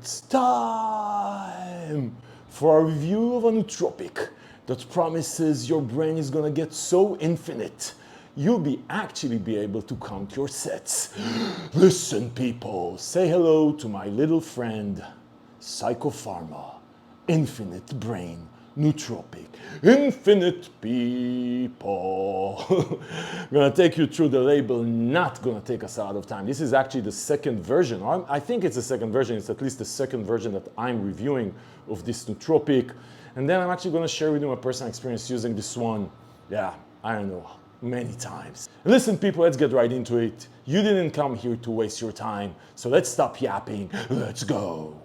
It's time for a review of a nootropic that promises your brain is gonna get so infinite you'll actually be able to count your sets. Listen, people, say hello to my little friend, Pharma Infinite Brain Nootropic. Infinite people. I'm gonna take you through the label, not gonna take us out of time. This is actually the second version. I think it's the second version. It's at least the second version that I'm reviewing of this nootropic. And then I'm actually gonna share with you my personal experience using this one. Yeah, I don't know, many times. Listen, people, let's get right into it. You didn't come here to waste your time, so let's stop yapping. Let's go.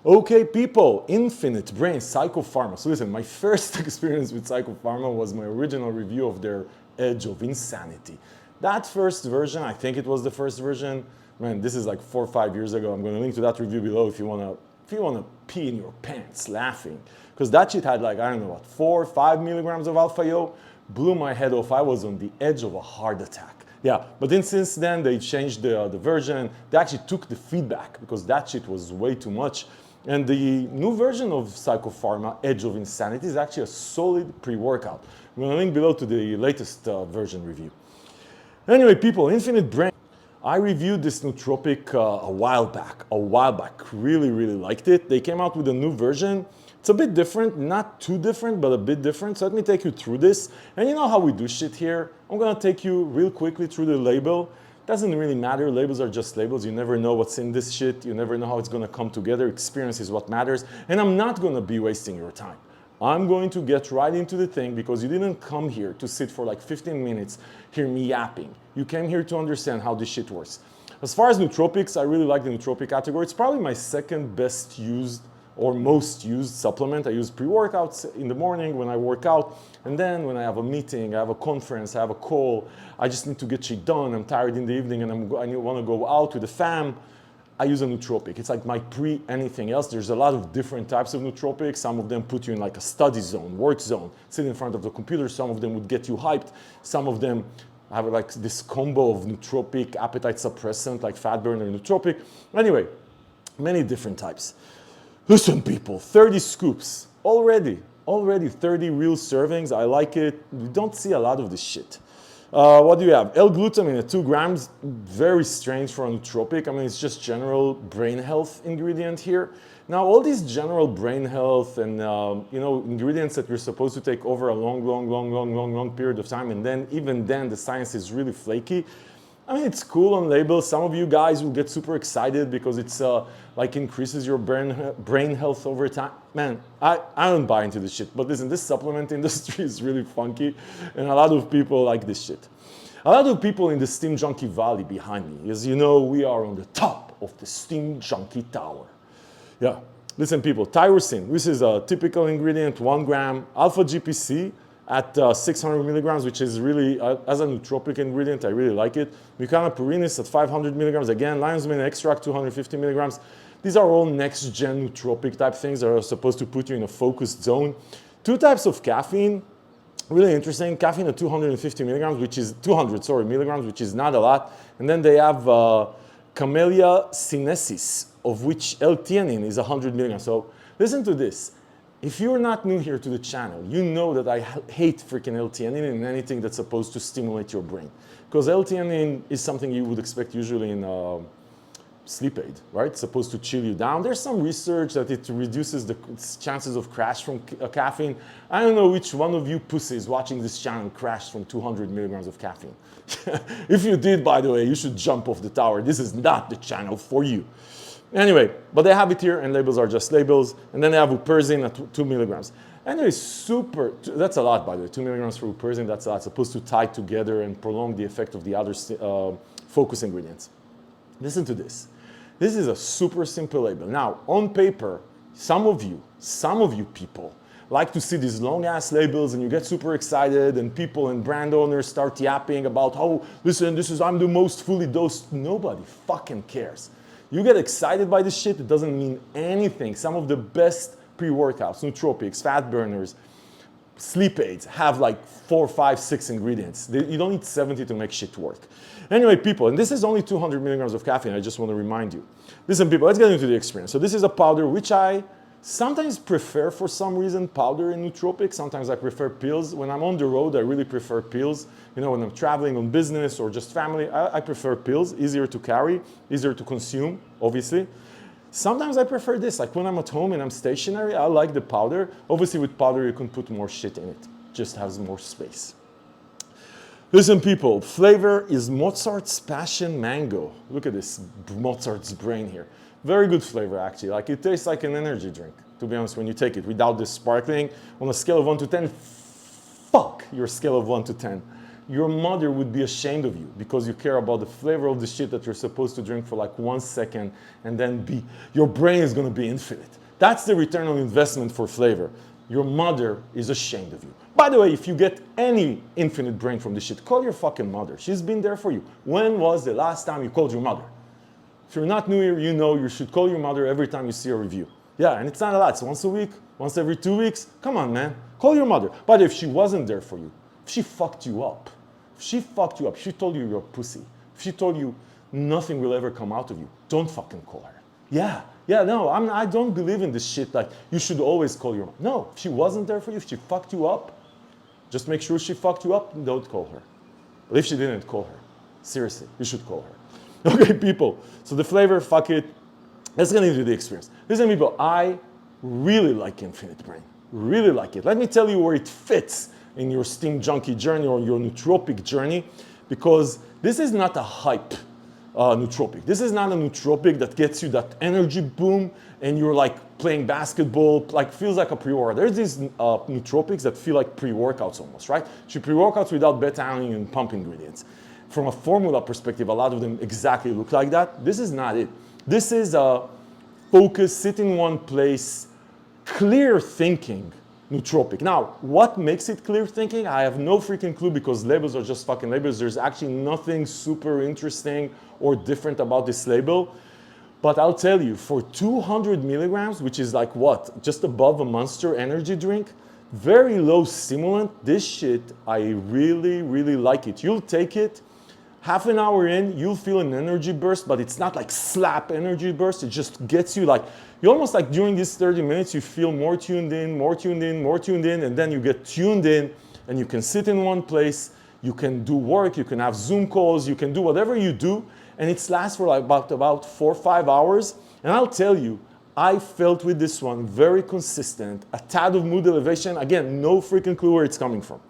Okay, people, Infinite Brain, Pharma. So listen, my first experience with Pharma was my original review of their Edge of Insanity. That first version, I think it was the first version. Man, this is like 4 or 5 years ago. I'm going to link to that review below if you want to pee in your pants laughing. Because that shit had like, I don't know what, 4 or 5 milligrams of alpha-yo. Blew my head off. I was on the edge of a heart attack. Yeah, but then since then they changed the version. They actually took the feedback because that shit was way too much. And the new version of Pharma, Edge of Insanity, is actually a solid pre-workout. I'm going to link below to the latest version review. Anyway, people, Infinite Brain. I reviewed this nootropic a while back. Really, really liked it. They came out with a new version. It's a bit different, not too different, but a bit different. So let me take you through this. And you know how we do shit here. I'm going to take you real quickly through the label. Doesn't really matter. Labels are just labels. You never know what's in this shit. You never know how it's going to come together. Experience is what matters. And I'm not going to be wasting your time. I'm going to get right into the thing because you didn't come here to sit for like 15 minutes, hear me yapping. You came here to understand how this shit works. As far as nootropics, I really like the nootropic category. It's probably my second best used or most used supplement. I use pre-workouts in the morning when I work out, and then when I have a meeting, I have a conference, I have a call, I just need to get shit done, I'm tired in the evening and I want to go out with the fam, I use a nootropic. It's like my pre-anything else. There's a lot of different types of nootropics. Some of them put you in like a study zone, work zone, sit in front of the computer. Some of them would get you hyped. Some of them have like this combo of nootropic, appetite suppressant, like fat burner nootropic. Anyway, many different types. Listen, people, 30 scoops, already 30 real servings. I like it. We don't see a lot of this shit. What do you have? L-glutamine at 2 grams, very strange for a nootropic. I mean, it's just general brain health ingredient here. Now, all these general brain health and ingredients that we're supposed to take over a long period of time, and then even then the science is really flaky. I mean, it's cool on labels. Some of you guys will get super excited because it's like increases your brain health over time. Man, I don't buy into this shit. But listen, this supplement industry is really funky, and a lot of people like this shit. A lot of people in the Steam Junkie Valley behind me. As you know, we are on the top of the Steam Junkie Tower. Yeah, listen, people, tyrosine. This is a typical ingredient, 1 gram. Alpha GPC at 600 milligrams, which is really, as a nootropic ingredient, I really like it. Mucana at 500 milligrams. Again, lion's mane extract, 250 milligrams. These are all next-gen nootropic type things that are supposed to put you in a focused zone. 2 types of caffeine, really interesting. Caffeine at 250 milligrams, which is 200, sorry, milligrams, which is not a lot. And then they have Camellia sinensis, of which L-theanine is 100 milligrams. So listen to this. If you're not new here to the channel, you know that I hate freaking L-theanine and anything that's supposed to stimulate your brain. Because L-theanine is something you would expect usually in sleep aid, right? It's supposed to chill you down. There's some research that it reduces the chances of crash from caffeine. I don't know which one of you pussies watching this channel crashed from 200 milligrams of caffeine. If you did, by the way, you should jump off the tower. This is not the channel for you. Anyway, but they have it here, and labels are just labels. And then they have Uperzine at 2 milligrams. Anyway, that's a lot, by the way. 2 milligrams for Uperzine, that's a lot. It's supposed to tie together and prolong the effect of the other focus ingredients. Listen to this. This is a super simple label. Now, on paper, some of you people like to see these long-ass labels and you get super excited and people and brand owners start yapping about, oh, listen, I'm the most fully dosed. Nobody fucking cares. You get excited by this shit, it doesn't mean anything. Some of the best pre-workouts, nootropics, fat burners, sleep aids have like 4, 5, 6 ingredients. You don't need 70 to make shit work. Anyway, people, and this is only 200 milligrams of caffeine, I just want to remind you. Listen, people, let's get into the experience. So this is a powder which I sometimes prefer for some reason, powder and nootropic. Sometimes I prefer pills. When I'm on the road, I really prefer pills. You know, when I'm traveling on business or just family, I prefer pills. Easier to carry, easier to consume, obviously. Sometimes I prefer this, like when I'm at home and I'm stationary, I like the powder. Obviously with powder you can put more shit in it, just has more space. Listen people, flavor is Mozart's Passion Mango. Look at this, Mozart's brain here. Very good flavor actually, like it tastes like an energy drink, to be honest, when you take it without the sparkling. On a scale of 1 to 10, fuck your scale of 1 to 10. Your mother would be ashamed of you because you care about the flavor of the shit that you're supposed to drink for like 1 second and then your brain is gonna be infinite. That's the return on investment for flavor. Your mother is ashamed of you. By the way, if you get any infinite brain from this shit, call your fucking mother. She's been there for you. When was the last time you called your mother? If you're not new here, you know you should call your mother every time you see a review. Yeah, and it's not a lot. It's once a week, once every 2 weeks. Come on, man. Call your mother. But if she wasn't there for you, if she fucked you up, she told you you're a pussy, if she told you nothing will ever come out of you, don't fucking call her. Yeah, no, I don't believe in this shit like you should always call your mom. No, if she wasn't there for you, if she fucked you up, just make sure she fucked you up and don't call her. But if she didn't, call her. Seriously, you should call her. Okay, people, so the flavor, fuck it. Let's get into the experience. Listen, people, I really like Infinite Brain. Really like it. Let me tell you where it fits in your steam junkie journey or your nootropic journey, because this is not a hype nootropic. This is not a nootropic that gets you that energy boom and you're like playing basketball, like feels like a pre-workout. There's these nootropics that feel like pre-workouts almost, right? So pre-workouts without beta-alanine and pump ingredients. From a formula perspective, a lot of them exactly look like that. This is not it. This is a focus, sit in one place, clear thinking nootropic. Now, what makes it clear thinking? I have no freaking clue because labels are just fucking labels. There's actually nothing super interesting or different about this label. But I'll tell you, for 200 milligrams, which is like what? Just above a Monster energy drink, very low stimulant. This shit, I really, really like it. You'll take it, half an hour in, you'll feel an energy burst, but it's not like slap energy burst. It just gets you like, you almost like during these 30 minutes, you feel more tuned in, more tuned in, more tuned in, and then you get tuned in and you can sit in one place, you can do work, you can have Zoom calls, you can do whatever you do, and it lasts for like about 4 or 5 hours. And I'll tell you, I felt with this one very consistent, a tad of mood elevation. Again, no freaking clue where it's coming from.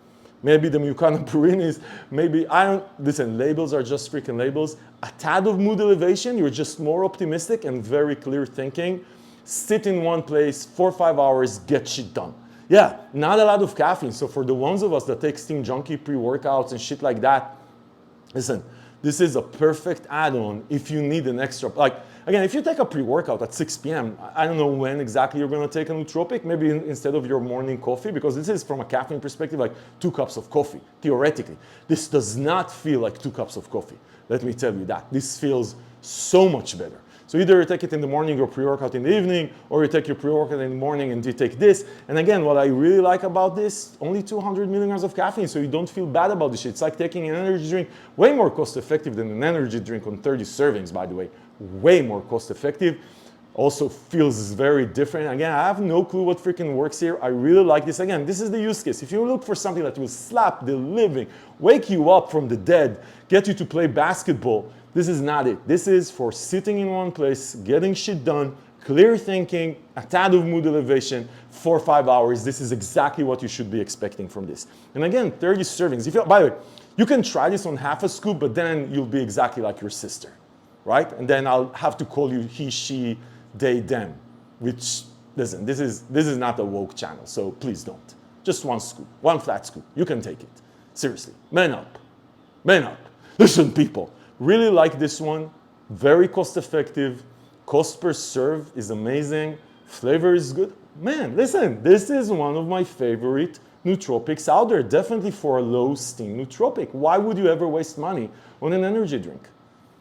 Maybe the mucuna is, maybe, I don't, listen, labels are just freaking labels. A tad of mood elevation, you're just more optimistic and very clear thinking. Sit in one place, 4 or 5 hours, get shit done. Yeah, not a lot of caffeine. So for the ones of us that take Steam Junkie pre-workouts and shit like that, listen, this is a perfect add-on if you need an extra, like, again, if you take a pre-workout at 6 p.m., I don't know when exactly you're gonna take a nootropic, maybe instead of your morning coffee, because this is from a caffeine perspective, like 2 cups of coffee, theoretically. This does not feel like 2 cups of coffee. Let me tell you that. This feels so much better. So either you take it in the morning or pre-workout in the evening, or you take your pre-workout in the morning and you take this. And again, what I really like about this, only 200 milligrams of caffeine, so you don't feel bad about this shit. It's like taking an energy drink, way more cost effective than an energy drink on 30 servings, by the way. Way more cost effective. Also feels very different. Again, I have no clue what freaking works here. I really like this. Again, this is the use case. If you look for something that will slap the living, wake you up from the dead, get you to play basketball, this is not it. This is for sitting in one place, getting shit done, clear thinking, a tad of mood elevation, 4 or 5 hours. This is exactly what you should be expecting from this. And again, 30 servings. If you, by the way, you can try this on half a scoop, but then you'll be exactly like your sister, right? And then I'll have to call you he, she, they, them, which, listen, this is not a woke channel, so please don't. Just 1 scoop, 1 flat scoop. You can take it. Seriously, man up, man up. Listen, people. Really like this one, very cost effective, cost per serve is amazing, flavor is good. Man, listen, this is one of my favorite nootropics out there, definitely for a low steam nootropic. Why would you ever waste money on an energy drink?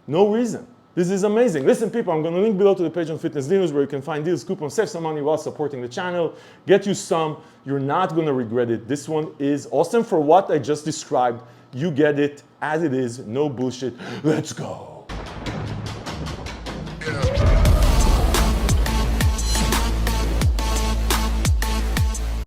No reason. This is amazing. Listen, people, I'm going to link below to the page on Fitness News where you can find deals, coupons, save some money while supporting the channel. Get you some. You're not going to regret it. This one is awesome for what I just described. You get it as it is. No bullshit. Let's go.